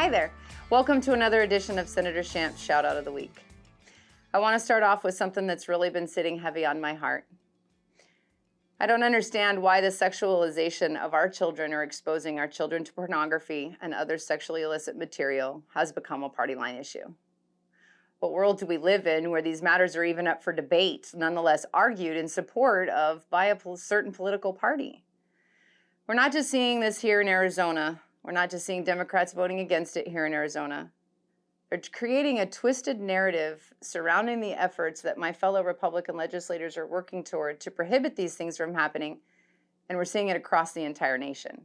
Hi there. Welcome to another edition of Senator Shamp's Shout Out of the Week. I want to start off with something that's really been sitting heavy on my heart. I don't understand why the sexualization of our children or exposing our children to pornography and other sexually illicit material has become a party line issue. What world do we live in where these matters are even up for debate, nonetheless argued in support of by a certain political party? We're not just seeing this here in Arizona. We're not just seeing Democrats voting against it here in Arizona. They're creating a twisted narrative surrounding the efforts that my fellow Republican legislators are working toward to prohibit these things from happening, and we're seeing it across the entire nation.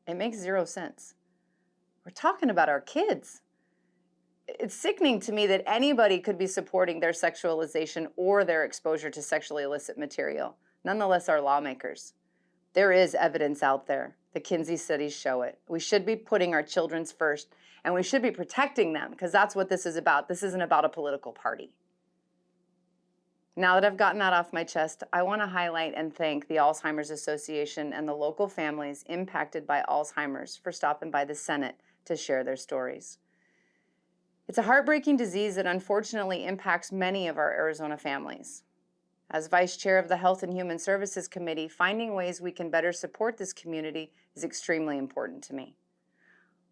It makes zero sense. We're talking about our kids. It's sickening to me that anybody could be supporting their sexualization or their exposure to sexually illicit material, nonetheless our lawmakers. There is evidence out there. The Kinsey studies show it. We should be putting our children first, and we should be protecting them, because that's what this is about. This isn't about a political party. Now that I've gotten that off my chest, I want to highlight and thank the Alzheimer's Association and the local families impacted by Alzheimer's for stopping by the Senate to share their stories. It's a heartbreaking disease that unfortunately impacts many of our Arizona families. As Vice Chair of the Health and Human Services Committee, finding ways we can better support this community is extremely important to me.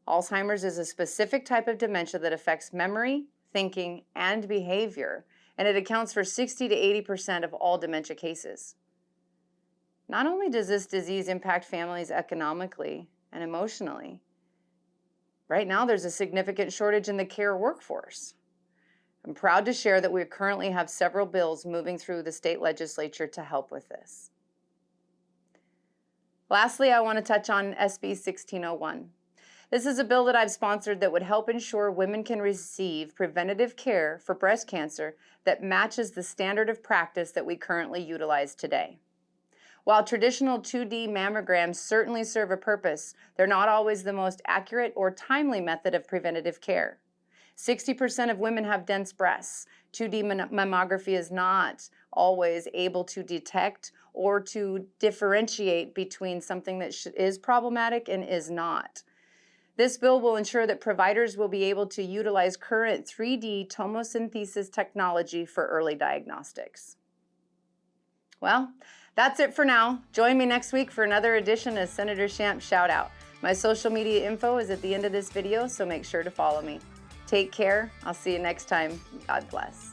Alzheimer's is a specific type of dementia that affects memory, thinking, and behavior, and it accounts for 60 to 80% of all dementia cases. Not only does this disease impact families economically and emotionally, right now there's a significant shortage in the care workforce. I'm proud to share that we currently have several bills moving through the state legislature to help with this. Lastly, I want to touch on SB 1601. This is a bill that I've sponsored that would help ensure women can receive preventative care for breast cancer that matches the standard of practice that we currently utilize today. While traditional 2D mammograms certainly serve a purpose, they're not always the most accurate or timely method of preventative care. 60% of women have dense breasts. 2D mammography is not always able to detect or to differentiate between something that is problematic and is not. This bill will ensure that providers will be able to utilize current 3D tomosynthesis technology for early diagnostics. Well, that's it for now. Join me next week for another edition of Senator Shamp Shout Out. My social media info is at the end of this video, so make sure to follow me. Take care. I'll see you next time. God bless.